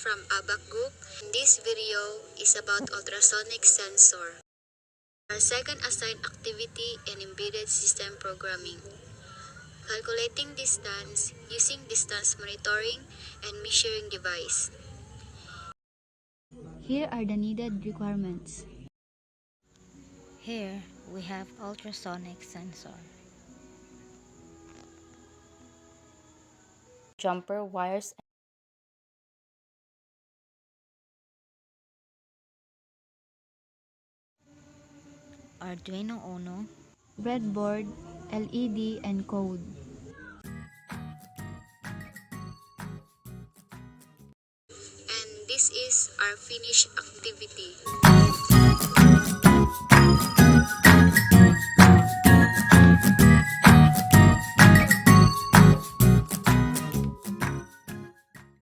from ABAC Group. This video is about ultrasonic sensor. Our second assigned activity in embedded system programming. Calculating distance using distance monitoring and measuring device. Here are the needed requirements. Here we have ultrasonic sensor, jumper wires, Arduino Uno, Breadboard, LED, and code. And this is our finished activity.